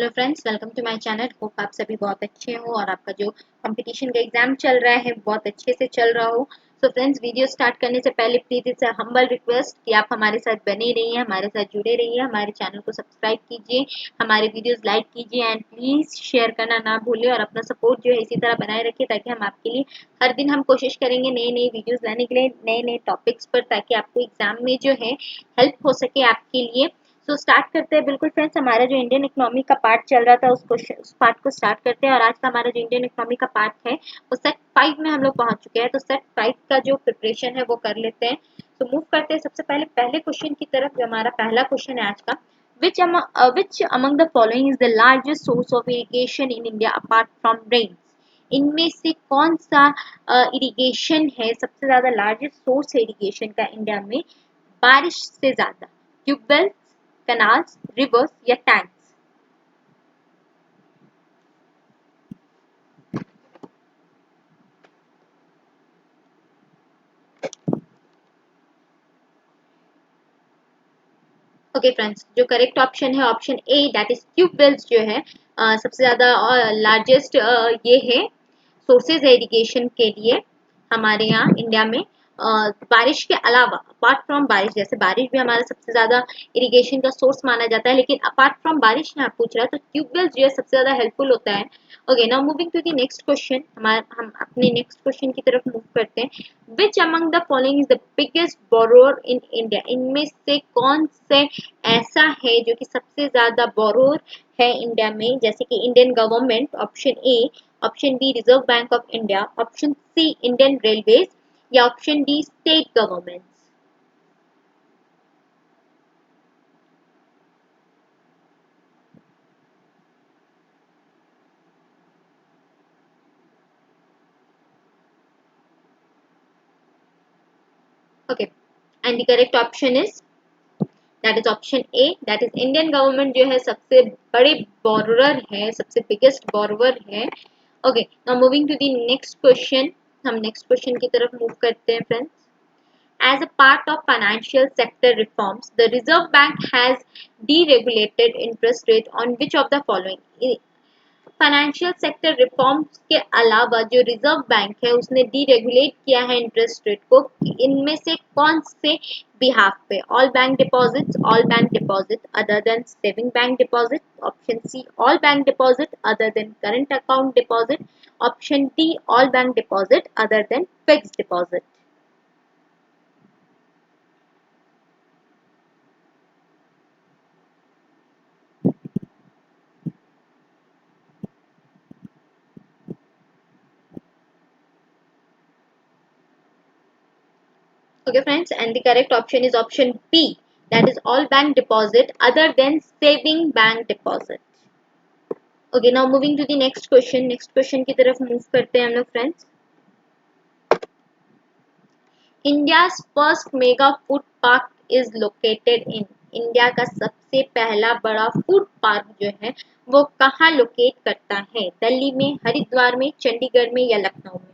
Hello friends, welcome to my channel. Hope आप सभी बहुत अच्छे हो और आपका जो कंपटीशन का एग्जाम चल रहा है बहुत अच्छे से चल रहा हो। सो फ्रेंड्स, वीडियो स्टार्ट करने से पहले please it's a humble request कि आप हमारे साथ बने रहिए, हमारे साथ जुड़े रहिए, हमारे चैनल को सब्सक्राइब कीजिए, हमारे वीडियोस लाइक कीजिए एंड प्लीज शेयर करना ना भूलिए और अपना सपोर्ट जो है इसी तरह बनाए रखिए ताकि हम आपके लिए हर दिन हम कोशिश करेंगे नए नए वीडियोस लाने के लिए, नए नए टॉपिक्स पर, ताकि आपको एग्जाम में जो है हेल्प हो सके आपके लिए। सो स्टार्ट करते हैं। बिल्कुल फ्रेंड्स, हमारा जो इंडियन इकोनॉमी का पार्ट चल रहा था उस पार्ट को स्टार्ट करते हैं और आज का हमारा जो इंडियन इकोनॉमी का पार्ट है वो सेट 5 में हम लोग पहुंच चुके हैं। तो सेट 5 का जो प्रिपरेशन है वो कर लेते हैं। तो मूव करते हैं सबसे पहले क्वेश्चन की तरफ। जो हमारा पहला क्वेश्चन है आज का, which among the following is the largest source of irrigation in India apart from rain? इनमें से कौन सा इरिगेशन है, सबसे ज्यादा लार्जेस्ट सोर्स है इरिगेशन का इंडिया में बारिश से ज्यादा? ट्यूबवेल, कैनाल्स, रिवर्स या टैंक्स? ओके फ्रेंड्स, जो करेक्ट ऑप्शन है option A, that is tube wells जो है सबसे ज्यादा लार्जेस्ट ये है सोर्सेज है इरिगेशन के लिए हमारे यहाँ इंडिया में। बारिश के अलावा, अपार्ट फ्रॉम बारिश, जैसे बारिश भी हमारा सबसे ज्यादा इरिगेशन का सोर्स माना जाता है, लेकिन अपार्ट फ्रॉम बारिश यहाँ पूछ रहा है तो ट्यूबवेल जो है सबसे ज्यादा हेल्पफुल होता है। Okay, now moving to the next question. हम अपने नेक्स्ट क्वेश्चन की तरफ मूव करते हैं। Which among the following is the biggest borrower in India? इनमें से कौन से ऐसा है जो कि सबसे ज्यादा बोरोर है इंडिया में? जैसे कि Indian government, option A, option B Reserve Bank of India, option C Indian Railways या option D state government? Okay, and the correct option is, that is option A, that is Indian government जो है सबसे बड़े borrower है, सबसे biggest borrower है। Okay, now moving to the next question. हम next question की तरफ मूव करते हैं friends. As a part of financial sector reforms, the Reserve Bank has deregulated interest rate on which of the following? Financial sector reforms के अलावा जो reserve bank है उसने डीरेगुलेट किया है इंटरेस्ट रेट को, इनमें से कौन से बिहाफ पे? All bank deposits, all bank deposit other than saving bank deposit, option C all bank deposit other than current account deposit, option D all bank deposit other than fixed deposit? Okay friends, and the correct option is option B, that is all bank deposit other than saving bank deposit. Okay, now moving to the next question. Next question की तरफ move करते हैं हम लोग friends. India's first mega food park is located in. India का सबसे पहला बड़ा फूड पार्क जो है वो कहाँ लोकेट करता है? दिल्ली में, हरिद्वार में, चंडीगढ़ में या लखनऊ में?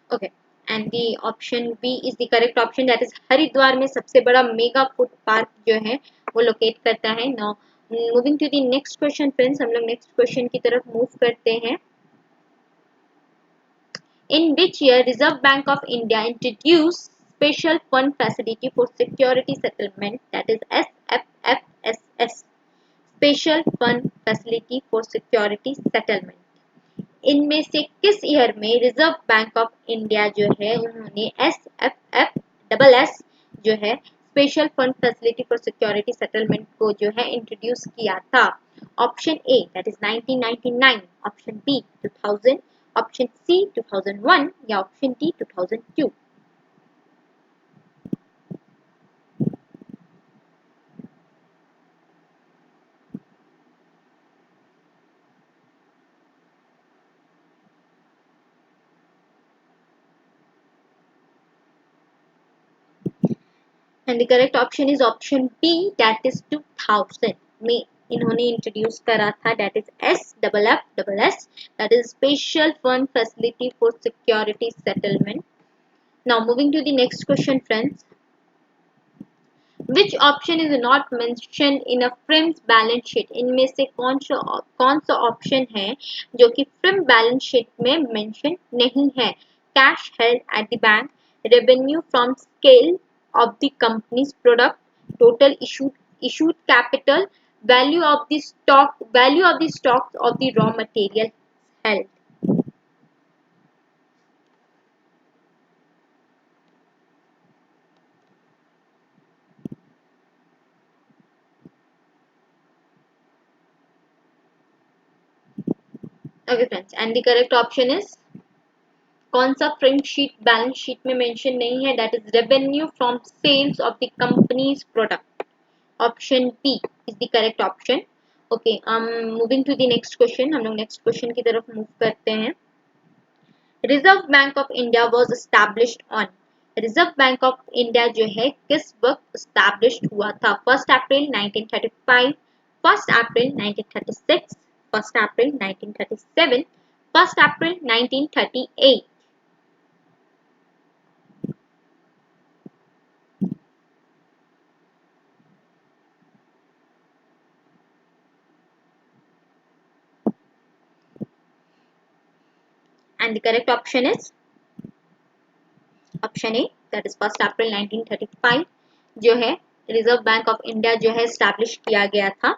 Okay, and the option B is the correct option, that is Haridwar में सबसे बड़ा मेगा फूड पार्क जो है वो लोकेट करता है। Now moving to the next question friends, हम लोग नेक्स्ट क्वेश्चन की तरफ मूव करते हैं। In which year Reserve Bank of India introduce special fund facility for security settlement, that is SFFSS, special fund facility for security settlement? इनमें से किस year में रिजर्व बैंक ऑफ इंडिया जो है उन्होंने SFFSS जो है special fund facility for security settlement को जो है इंट्रोड्यूस किया था? Option A, that is 1999, option B 2000, option C 2001 या option D 2002? And the correct option is option B, that is 2000 में इन्होंने इंट्रोड्यूस करा था, that is SFFS, that is special fund facility for security settlement. Now moving to the next question friends, which option is not mention in a films balance sheet, इनमें से कौन सा option है जो कि फिल्म बैलेंस शीट में mention नहीं है? Cash held at the bank, revenue from scale of the company's product, total issued capital, value of the stocks of the raw material held. Okay friends, and the correct option is, कौन सा film sheet balance sheet में mention नहीं है? That is revenue from sales of the company's product. Option B is the correct option. Okay, moving to the next question, हम लोग next question की तरफ move करते हैं. Reserve Bank of India was established on, Reserve Bank of India जो है किस वक्त एस्टैब्लिश्ड हुआ था? 1 अप्रैल 1935, 1 अप्रैल 1936, 1 अप्रैल 1937, 1 अप्रैल 1938. and the correct option is option A, that is 1 अप्रैल 1935 जो है रिजर्व बैंक ऑफ इंडिया जो है एस्टैब्लिश किया गया था.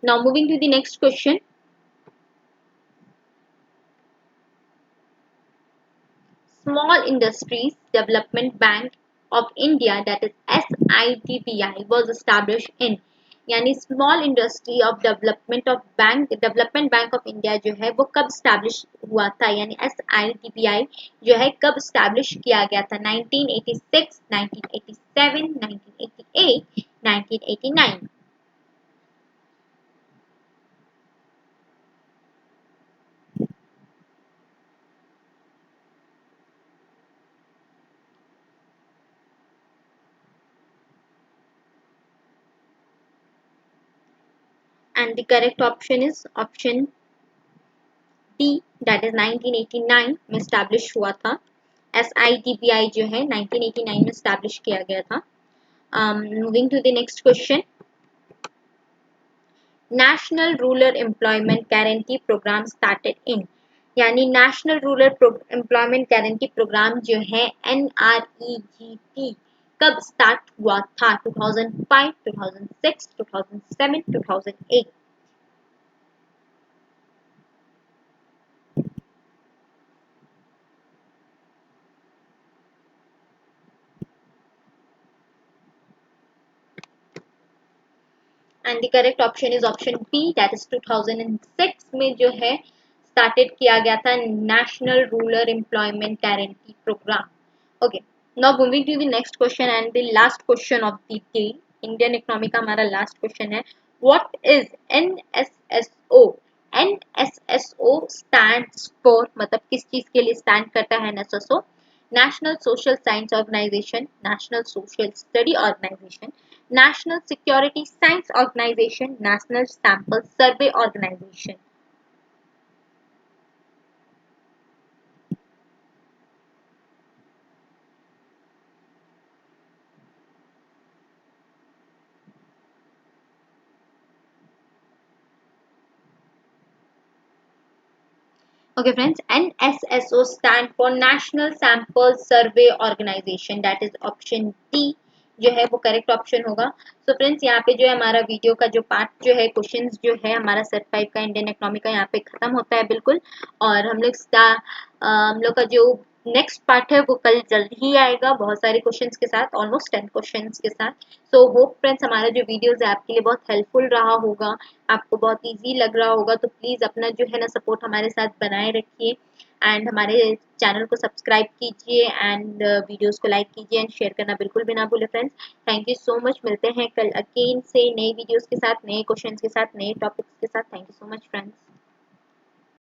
Now moving to the next question, small industries development bank of India that is SIDBI was established in, यानी small industry of development bank of India जो है वो कब स्टैब्लिश हुआ था? यानी SIDBI जो है कब स्टैब्लिश किया गया था? 1986, 1987, 1988, 1989. and the correct option is option D, that is 1989 में स्टैब्लिश हुआ था. SIDBI जो है 1989 में स्टैब्लिश किया गया था. Moving to the next question, national rural employment guarantee programme started in, यानी national rural employment guarantee programme जो है NREGP कब स्टार्ट हुआ था? 2005, 2006, 2007, 2008. And the correct option is option B, that is 2006 में जो है स्टार्टेड किया गया था national rural employment guarantee programme. Okay, now moving to the next question and the last question of the day, Indian economy का हमारा लास्ट question है. What is NSSO? NSSO stands for, मतलब किस चीज के लिए स्टैंड करता है NSSO? National social science organisation, national social study organisation, national security science organisation, national sample survey organisation. Okay friends, NSSO stand for National Sample Survey Organization, that is option D जो है वो correct option होगा. So friends, यहाँ पे जो है हमारा video का जो पार्ट जो है क्वेश्चंस जो है हमारा सेट 5 का इंडियन इकोनॉमी का यहाँ पे खत्म होता है बिल्कुल. और हम लोग का जो नेक्स्ट पार्ट है वो कल जल्द ही आएगा बहुत सारे क्वेश्चंस के साथ, ऑलमोस्ट 10 क्वेश्चंस के साथ. सो होप फ्रेंड्स हमारा जो वीडियोस है आपके लिए बहुत हेल्पफुल रहा होगा, आपको बहुत इजी लग रहा होगा. तो प्लीज़ अपना जो है ना सपोर्ट हमारे साथ बनाए रखिए एंड हमारे चैनल को सब्सक्राइब कीजिए एंड वीडियोस को लाइक कीजिए एंड शेयर करना बिल्कुल भी ना भूलें friends. Thank you so much. मिलते हैं कल अगेन से नए वीडियोस के साथ, नए क्वेश्चंस के साथ, नए टॉपिक्स के साथ. Thank you so much friends.